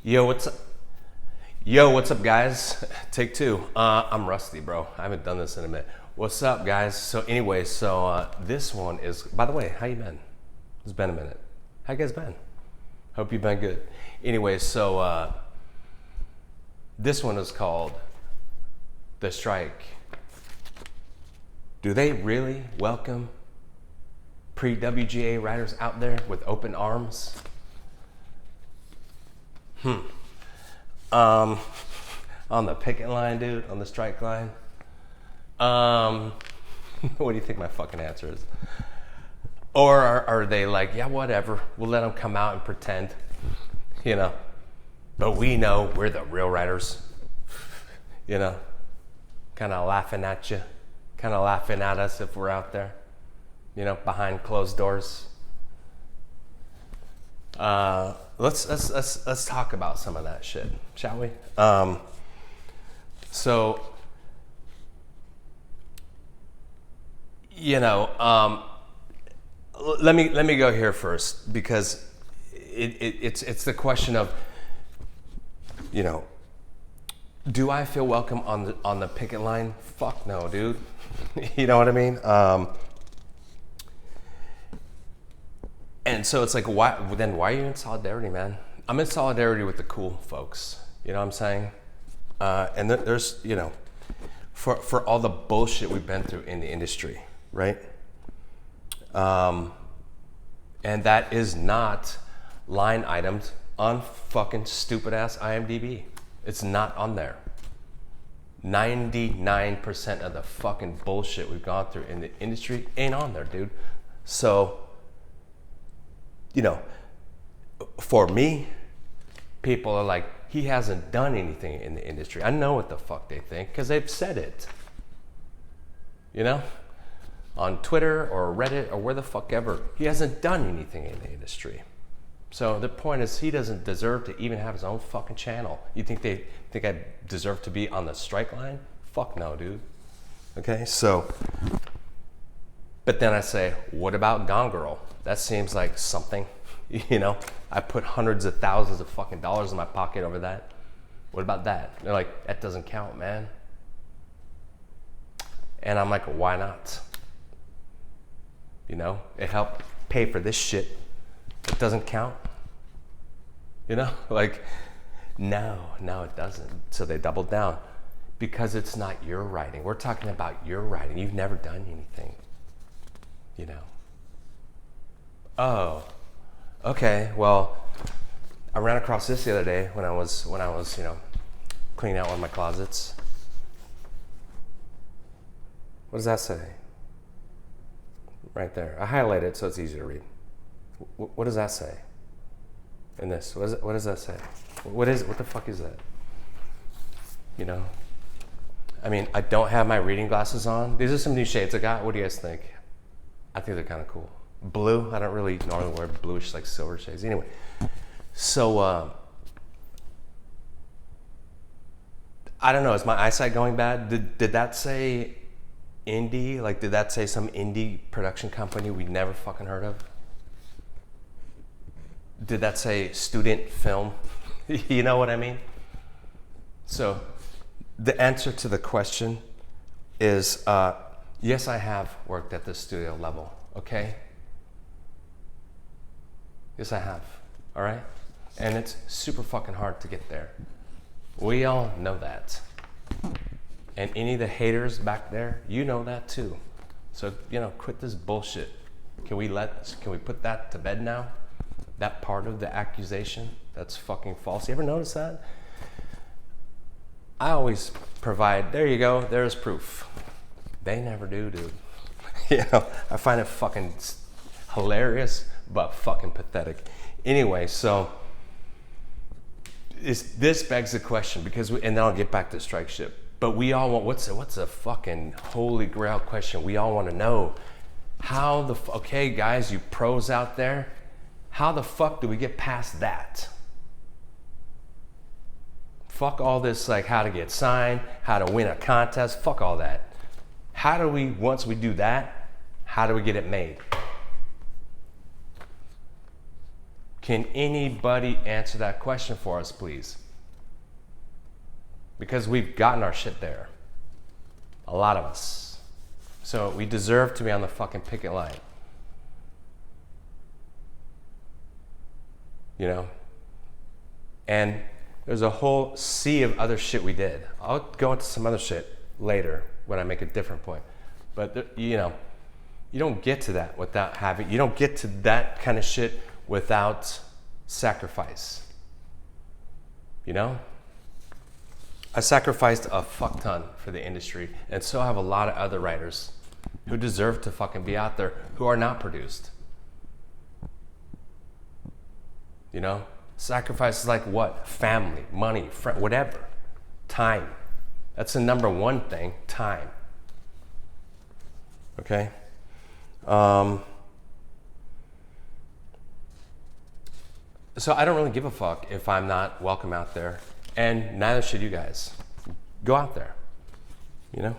Yo, what's up? Yo, what's up, guys? Take two. I'm rusty, bro. I haven't done this in a minute. What's up, guys? So, anyway, this one is. By the way, how you been? It's been a minute. How you guys been? Hope you've been good. Anyway, this one is called "The Strike." Do they really welcome pre-WGA riders out there with open arms? On the picket line, dude, on the strike line. What do you think my fucking answer is? Or are they like, yeah, whatever, we'll let them come out and pretend, you know, but we know we're the real riders, you know, kind of laughing at you, kind of laughing at us if we're out there, you know, behind closed doors. Let's talk about some of that shit, shall we? Let me go here first because it's the question of, you know, do I feel welcome on the picket line? Fuck no, dude. You know what I mean? And so it's like, why are you in solidarity, man? I'm in solidarity with the cool folks. You know what I'm saying? And there's, you know, for all the bullshit we've been through in the industry, right? And that is not line items on fucking stupid ass IMDb. It's not on there. 99% of the fucking bullshit we've gone through in the industry ain't on there, dude. So, you know, for me, people are like, he hasn't done anything in the industry. I know what the fuck they think because they've said it. You know? On Twitter or Reddit or where the fuck ever. He hasn't done anything in the industry. So the point is, he doesn't deserve to even have his own fucking channel. You think they think I deserve to be on the strike line? Fuck no, dude. Okay, so, but then I say, what about Gone Girl? That seems like something, you know? I put hundreds of thousands of fucking dollars in my pocket over that. What about that? They're like, that doesn't count, man. And I'm like, why not? You know, it helped pay for this shit. It doesn't count. You know, like, no, it doesn't. So they doubled down because it's not your writing. We're talking about your writing. You've never done anything, you know. Oh, okay. Well, I ran across this the other day when I was, you know, cleaning out one of my closets. What does that say? Right there. I highlight it so it's easy to read. What does that say? In this, what does that say? What the fuck is that? You know? I mean, I don't have my reading glasses on. These are some new shades I got. What do you guys think? I think they're kind of cool. Blue, I don't really normally wear bluish, like silver shades. Anyway, so I don't know, is my eyesight going bad? Did that say indie? Like, did that say some indie production company we'd never fucking heard of? Did that say student film? You know what I mean? So the answer to the question is, yes, I have worked at the studio level, okay? Yes, I have, all right? And it's super fucking hard to get there. We all know that. And any of the haters back there, you know that too. So, you know, quit this bullshit. Can we put that to bed now? That part of the accusation that's fucking false. You ever notice that? I always provide, there you go, there's proof. They never do, dude. You know, I find it fucking hilarious, but fucking pathetic. Anyway, so this begs the question because, and then I'll get back to strike ship. But we all want, what's a fucking holy grail question? We all want to know how okay, guys, you pros out there, how the fuck do we get past that? Fuck all this, like how to get signed, how to win a contest, fuck all that. How do we, once we do that, how do we get it made? Can anybody answer that question for us, please? Because we've gotten our shit there. A lot of us. So we deserve to be on the fucking picket line. You know? And there's a whole sea of other shit we did. I'll go into some other shit later when I make a different point. But, you know, you don't get to that without having, you don't get to that kind of shit without sacrifice. You know? I sacrificed a fuck ton for the industry, and so have a lot of other writers who deserve to fucking be out there who are not produced. You know? Sacrifices like what? Family, money, whatever. Time. That's the number one thing, time. Okay? So I don't really give a fuck if I'm not welcome out there, and neither should you guys. Go out there, you know?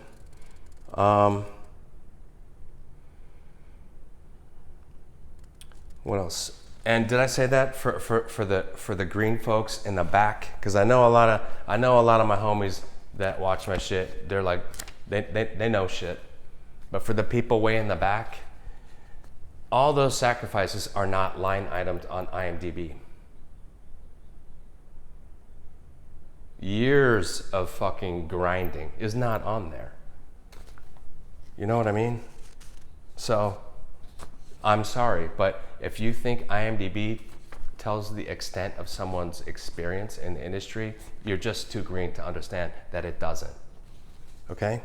What else? And did I say that for the green folks in the back? Because I know a lot of my homies that watch my shit. They're like, they know shit. But for the people way in the back, all those sacrifices are not line items on IMDb. Years of fucking grinding is not on there. You know what I mean? So, I'm sorry, but if you think IMDb tells the extent of someone's experience in the industry, you're just too green to understand that it doesn't. Okay?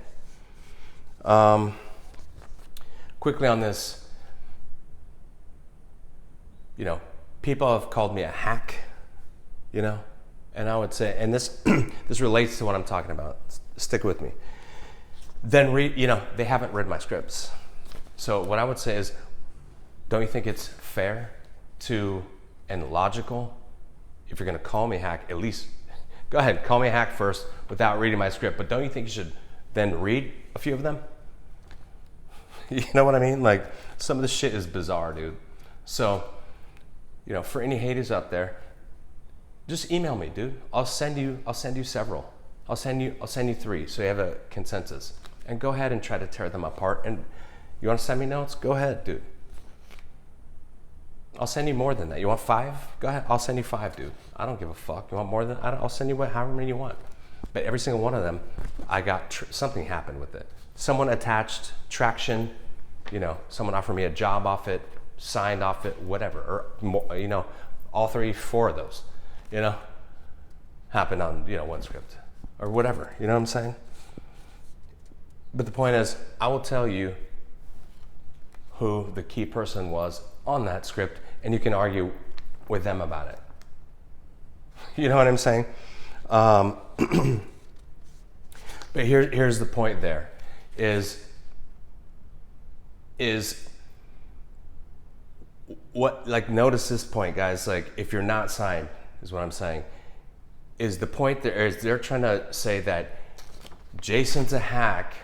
Quickly on this, you know, people have called me a hack, you know, and I would say, and this this relates to what I'm talking about. Stick with me. Then read, you know, they haven't read my scripts. So what I would say is, don't you think it's fair to and logical, if you're gonna call me a hack, at least go ahead, call me a hack first without reading my script, but don't you think you should then read a few of them? You know what I mean? Like, some of this shit is bizarre, dude. So, you know, for any haters out there, just email me, dude. I'll send you several. I'll send you 3 so you have a consensus. And go ahead and try to tear them apart. And you want to send me notes? Go ahead, dude. I'll send you more than that. You want 5? Go ahead. I'll send you 5, dude. I don't give a fuck. You want more than? I'll send you however many you want. But every single one of them, I got something happened with it. Someone attached traction. You know, someone offered me a job off it, signed off it, whatever. Or, you know, all 3, 4 of those, you know, happened on, you know, one script or whatever. You know what I'm saying? But the point is, I will tell you who the key person was on that script, and you can argue with them about it. You know what I'm saying? But here's the point there, is what, like, notice this point, guys, like, if you're not signed, is what I'm saying, is the point there is they're trying to say that Jason's a hack,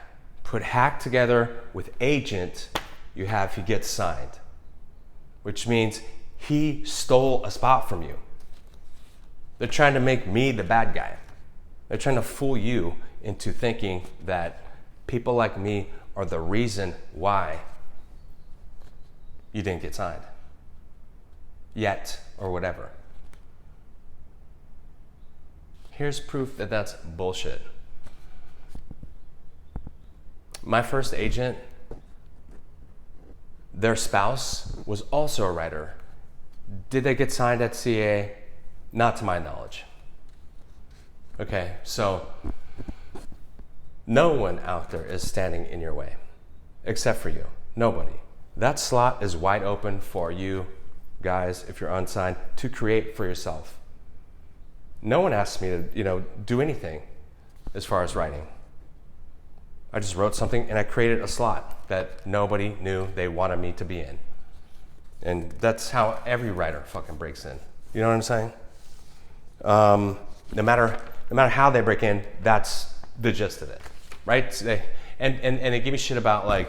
put hack together with agent, he gets signed, which means he stole a spot from you. They're trying to make me the bad guy. They're trying to fool you into thinking that people like me are the reason why you didn't get signed yet, or whatever. Here's proof that that's bullshit. My first agent, their spouse was also a writer. Did they get signed at CA? Not to my knowledge. Okay, so no one out there is standing in your way, except for you. Nobody. That slot is wide open for you guys, if you're unsigned, to create for yourself. No one asked me to, you know, do anything as far as writing. I just wrote something and I created a slot that nobody knew they wanted me to be in. And that's how every writer fucking breaks in. You know what I'm saying? No matter how they break in, that's the gist of it, right? So and they give me shit about, like,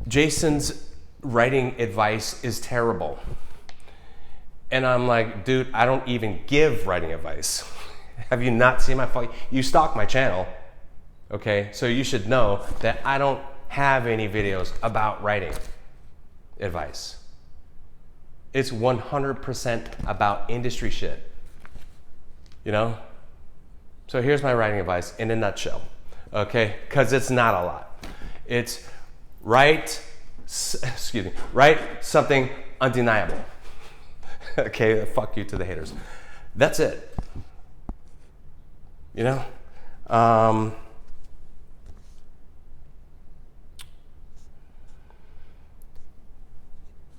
Jason's writing advice is terrible. And I'm like, dude, I don't even give writing advice. Have you not seen my fucking, you stalk my channel, okay? So you should know that I don't have any videos about writing advice. It's 100% about industry shit, you know? So here's my writing advice in a nutshell, okay? Because it's not a lot. It's write something undeniable. Okay, fuck you to the haters. That's it. You know?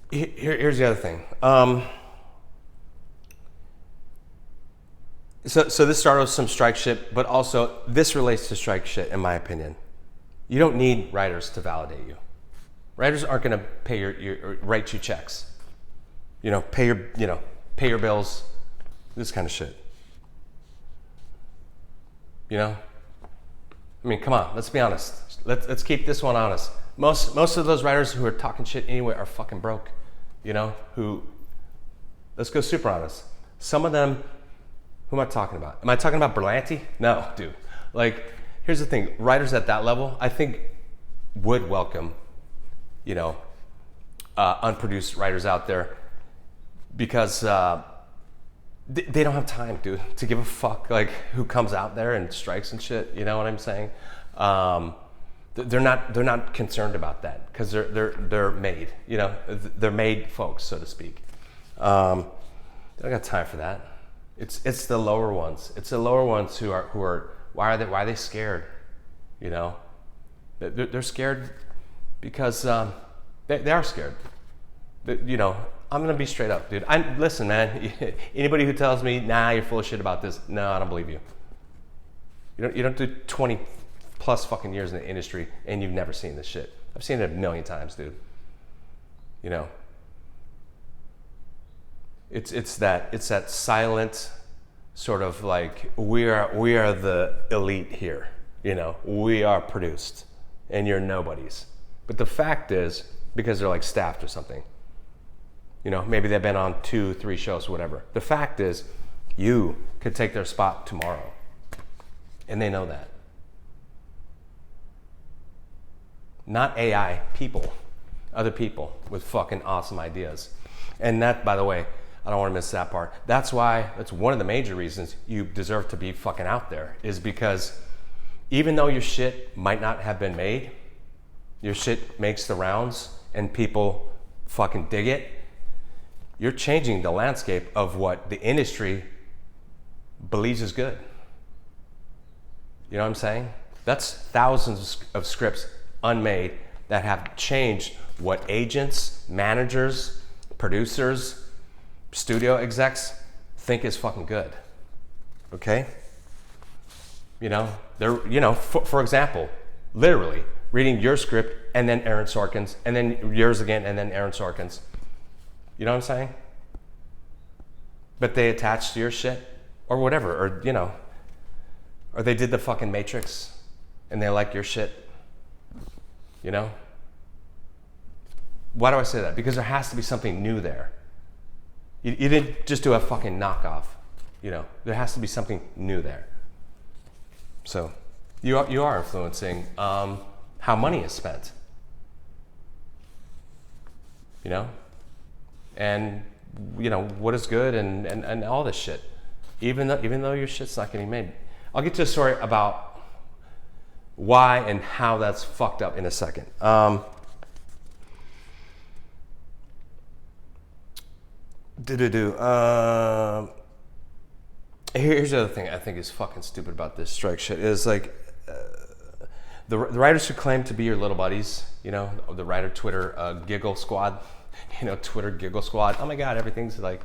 Here's the other thing. So this started with some strike shit, but also this relates to strike shit, in my opinion. You don't need writers to validate you. Writers aren't going to pay your write you checks. You know, pay your bills, this kind of shit. You know? I mean, come on, let's be honest. Let's keep this one honest. Most of those writers who are talking shit anyway are fucking broke. You know, let's go super honest. Some of them, who am I talking about? Am I talking about Berlanti? No, dude. Like, here's the thing. Writers at that level, I think, would welcome, you know, unproduced writers out there because they don't have time, dude, to give a fuck, like, who comes out there and strikes and shit. You know what I'm saying? They're not concerned about that because they're made, you know, they're made folks, so to speak. They don't got time for that. It's the lower ones. It's the lower ones who are why are they scared? You know, they're scared because they are scared. You know, I'm gonna be straight up, dude. Listen, man. Anybody who tells me, nah, you're full of shit about this, no, I don't believe you. You don't do 20 plus fucking years in the industry and you've never seen this shit. I've seen it a million times, dude. You know, it's that silent sort of like we are the elite here. You know, we are produced and you're nobodies. But the fact is, because they're like staffed or something, you know, maybe they've been on 2-3 shows, whatever. The fact is, you could take their spot tomorrow, and they know that. Not AI, people, other people with fucking awesome ideas. And that, by the way, I don't want to miss that part. That's one of the major reasons you deserve to be fucking out there, is because even though your shit might not have been made, your shit makes the rounds and people fucking dig it, you're changing the landscape of what the industry believes is good. You know what I'm saying? That's thousands of scripts unmade that have changed what agents, managers, producers, studio execs think is fucking good. Okay? You know, for example, literally reading your script and then Aaron Sorkin's and then yours again and then Aaron Sorkin's. You know what I'm saying? But they attached to your shit or whatever, or, you know, or they did the fucking Matrix and they like your shit. You know? Why do I say that? Because there has to be something new there. You didn't just do a fucking knockoff. You know, there has to be something new there. So you are influencing how money is spent. You know? And, you know, what is good and all this shit. Even though your shit's not getting made. I'll get to a story about why and how that's fucked up in a second. Here's the other thing I think is fucking stupid about this strike shit is like the writers who claim to be your little buddies, you know, the writer Twitter giggle squad, you know, Twitter giggle squad. Oh my God, everything's like,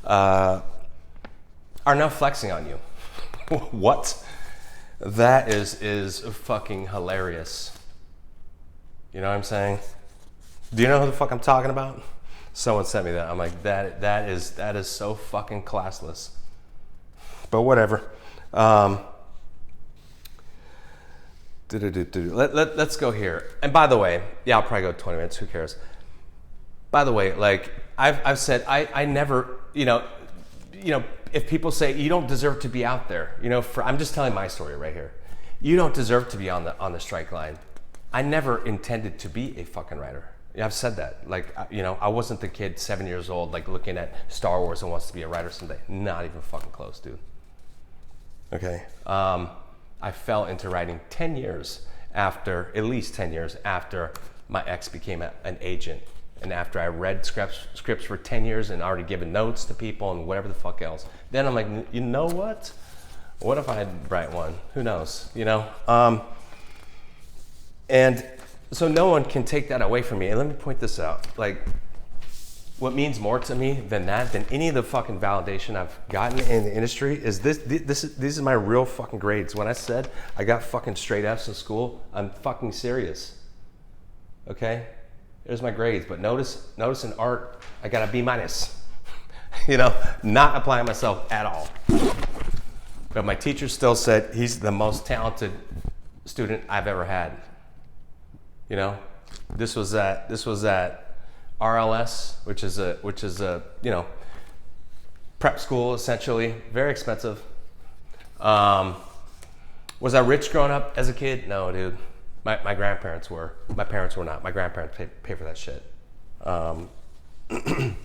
are now flexing on you. What? That is fucking hilarious. You know what I'm saying? Do you know who the fuck I'm talking about? Someone sent me that. I'm like, that is so fucking classless. But whatever. Let's go here. And by the way, yeah, I'll probably go 20 minutes. Who cares? By the way, like I've said, I never, if people say you don't deserve to be out there, I'm just telling my story right here. You don't deserve to be on the strike line. I never intended to be a fucking writer. Yeah, I've said that. Like, I wasn't the kid 7 years old, like looking at Star Wars and wants to be a writer someday. Not even fucking close, dude. Okay. I fell into writing at least 10 years after my ex became an agent. And after I read scripts for 10 years and already given notes to people and whatever the fuck else. Then I'm like, you know what? What if I write one? Who knows, And so no one can take that away from me. And let me point this out. Like, what means more to me than any of the fucking validation I've gotten in the industry is these are my real fucking grades. When I said I got fucking straight F's in school, I'm fucking serious. Okay? There's my grades. But notice in art, I got a B-. Not applying myself at all. But my teacher still said he's the most talented student I've ever had. This was at RLS, which is a prep school essentially, very expensive. Was I rich growing up as a kid? No, dude. My grandparents were. My parents were not. My grandparents pay for that shit.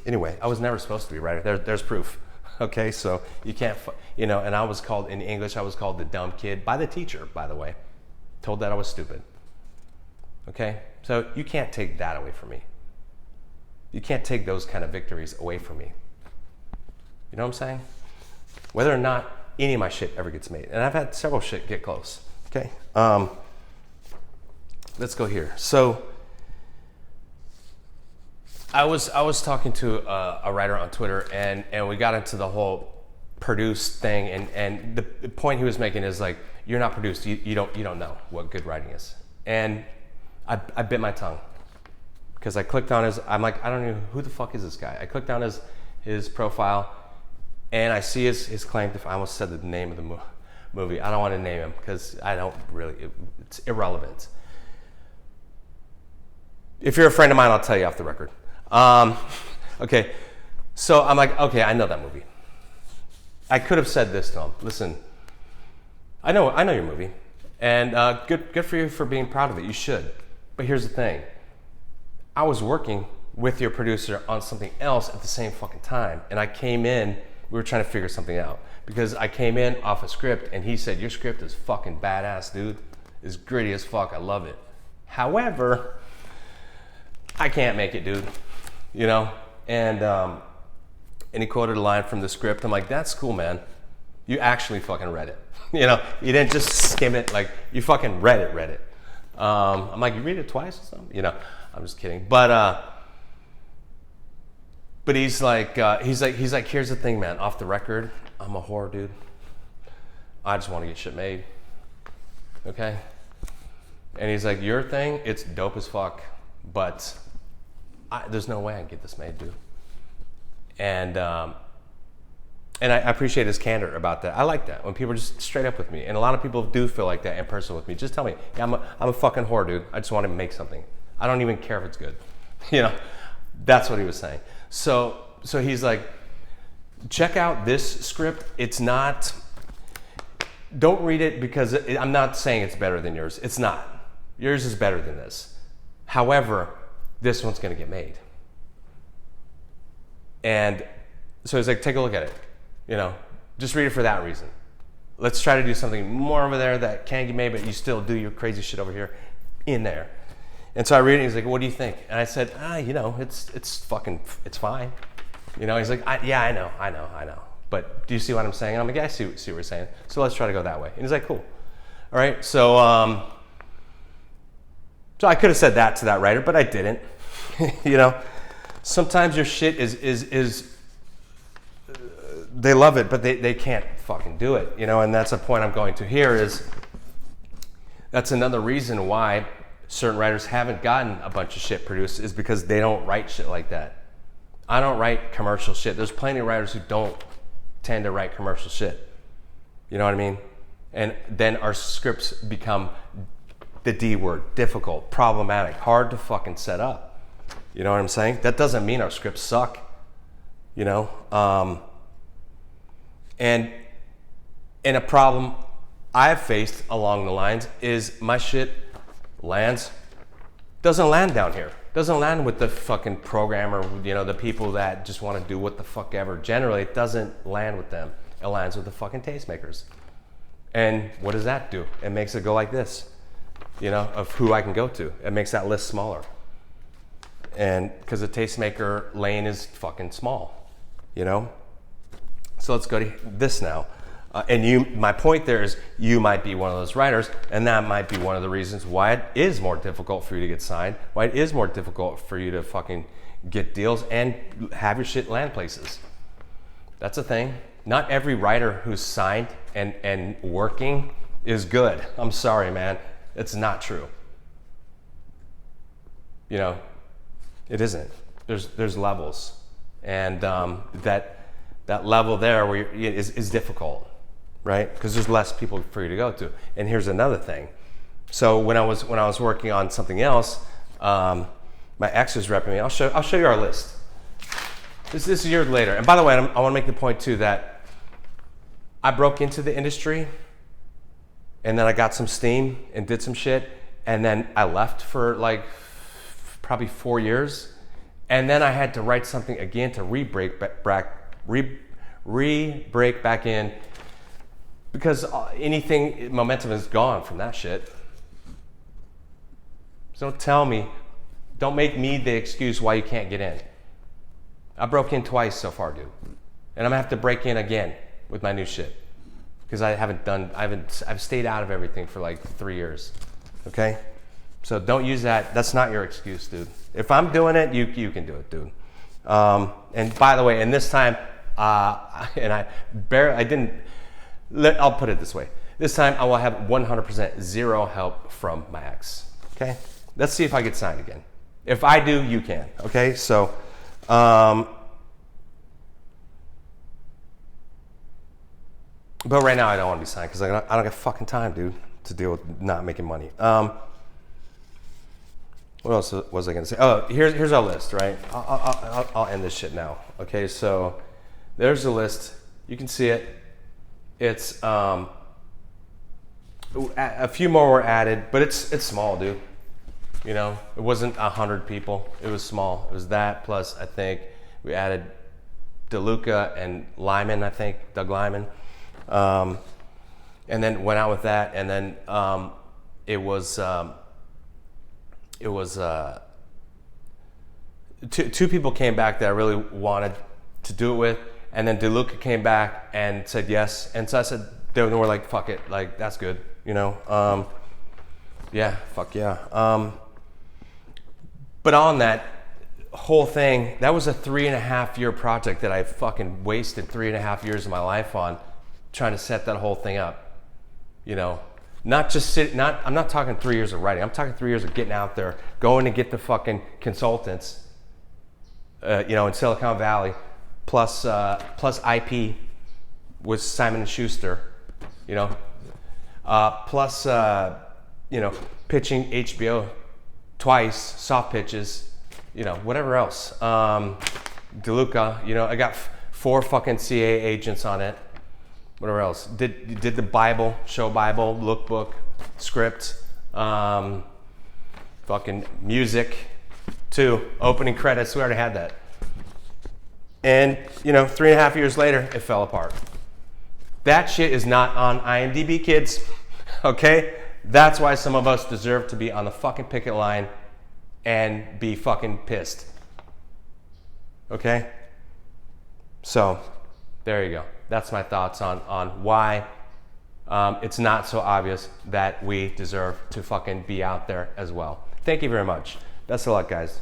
Anyway, I was never supposed to be a writer. There's proof. Okay, so you can't, and I was called, in English, I was called the dumb kid by the teacher, by the way. Told that I was stupid. Okay, so you can't take that away from me. You can't take those kind of victories away from me. You know what I'm saying? Whether or not any of my shit ever gets made. And I've had several shit get close. Okay, let's go here. So I was talking to a writer on Twitter, and we got into the whole produced thing, and the point he was making is like, you're not produced, you don't know what good writing is. And I bit my tongue because I clicked on I'm like, I don't know who the fuck is this guy. I clicked on his profile, and I see his claim to, I almost said the name of the movie. I don't want to name him because I don't really, it's irrelevant. If you're a friend of mine, I'll tell you off the record. Okay, so I'm like, okay, I know that movie. I could have said this to him. Listen, I know your movie, and good for you for being proud of it. You should. But here's the thing. I was working with your producer on something else at the same fucking time, and I came in, we were trying to figure something out, because I came in off a script, and he said, your script is fucking badass, dude. It's gritty as fuck. I love it. However, I can't make it, dude. And he quoted a line from the script. I'm like, that's cool, man. You actually fucking read it. You didn't just skim it, like you fucking read it. I'm like, you read it twice or something? I'm just kidding. But he's like, here's the thing, man. Off the record, I'm a whore, dude. I just want to get shit made. Okay? And he's like, your thing, it's dope as fuck, but there's no way I can get this made, dude. And I appreciate his candor about that. I like that when people are just straight up with me, and a lot of people do feel like that in person with me. Just tell me, yeah, I'm a fucking whore, dude. I just want to make something. I don't even care if it's good. That's what he was saying. So he's like, check out this script. It's not. Don't read it because I'm not saying it's better than yours. It's not. Yours is better than this. However, this one's going to get made. And so he's like, take a look at it. Just read it for that reason. Let's try to do something more over there that can get made, but you still do your crazy shit over here in there. And so I read it, and he's like, what do you think? And I said, it's fine. He's like, yeah, I know. But do you see what I'm saying? And I'm like, yeah, I see what you're saying. So let's try to go that way. And he's like, cool. All right, so I could have said that to that writer, but I didn't. Sometimes your shit is they love it, but they can't fucking do it, and that's a point I'm going to here is that's another reason why certain writers haven't gotten a bunch of shit produced is because they don't write shit like that. I don't write commercial shit. There's plenty of writers who don't tend to write commercial shit. You know what I mean? And then our scripts become the D word, difficult, problematic, hard to fucking set up. You know what I'm saying? That doesn't mean our scripts suck, you know? And a problem I've faced along the lines is my shit doesn't land down here. Doesn't land with the fucking programmer, you know, the people that just want to do what the fuck ever. Generally, it doesn't land with them. It lands with the fucking tastemakers. And what does that do? It makes it go like this, you know, of who I can go to. It makes that list smaller. And because the tastemaker lane is fucking small, you know? So let's go to this now. My point there is you might be one of those writers, and that might be one of the reasons why it is more difficult for you to get signed, why it is more difficult for you to fucking get deals and have your shit land places. That's a thing. Not every writer who's signed and working is good. I'm sorry, man. It's not true. You know, it isn't. There's levels, and that level there where is difficult, right? Because there's less people for you to go to. And here's another thing. So when I was working on something else, my ex was repping me. I'll show you our list. This is years later. And by the way, I want to make the point too that I broke into the industry, and then I got some steam and did some shit, and then I left for like probably 4 years, and then I had to write something again to re-break back in, because momentum is gone from that shit. So don't make me the excuse why you can't get in. I broke in twice so far, dude, and I'm gonna have to break in again with my new shit, because I've stayed out of everything for like 3 years. Okay, so don't use that. That's not your excuse, dude. If I'm doing it, you can do it, dude. And by the way, and this time, I'll put it this way. This time I will have 100% zero help from my ex. Okay, let's see if I get signed again. If I do, you can. Okay, so. But right now I don't want to be signed because I don't got fucking time, dude, to deal with not making money. What else was I gonna say? Oh, here's our list, right? I'll end this shit now. Okay, so there's the list. You can see it. It's a few more were added, but it's small, dude. You know, it wasn't 100 people. It was small. It was that plus I think we added DeLuca and Lyman. I think Doug Lyman. And then went out with that, and then it was two people came back that I really wanted to do it with, and then DeLuca came back and said yes, and so I said they were like, fuck it, like that's good, you know. Yeah, fuck yeah. But on that whole thing, that was a 3.5 year project that I fucking wasted 3.5 years of my life on, trying to set that whole thing up, you know. I'm not talking 3 years of writing. I'm talking 3 years of getting out there, going to get the fucking consultants, you know, in Silicon Valley, plus IP with Simon & Schuster, you know, plus, you know, pitching HBO twice, soft pitches, you know, whatever else. DeLuca, you know, I got 4 fucking CA agents on it. Whatever else? Did the Bible, show Bible, lookbook, script, fucking music, too. Opening credits, we already had that. And, you know, 3.5 years later, it fell apart. That shit is not on IMDb, kids. Okay? That's why some of us deserve to be on the fucking picket line and be fucking pissed. Okay? So, there you go. That's my thoughts on why it's not so obvious that we deserve to fucking be out there as well. Thank you very much. Best of luck, guys.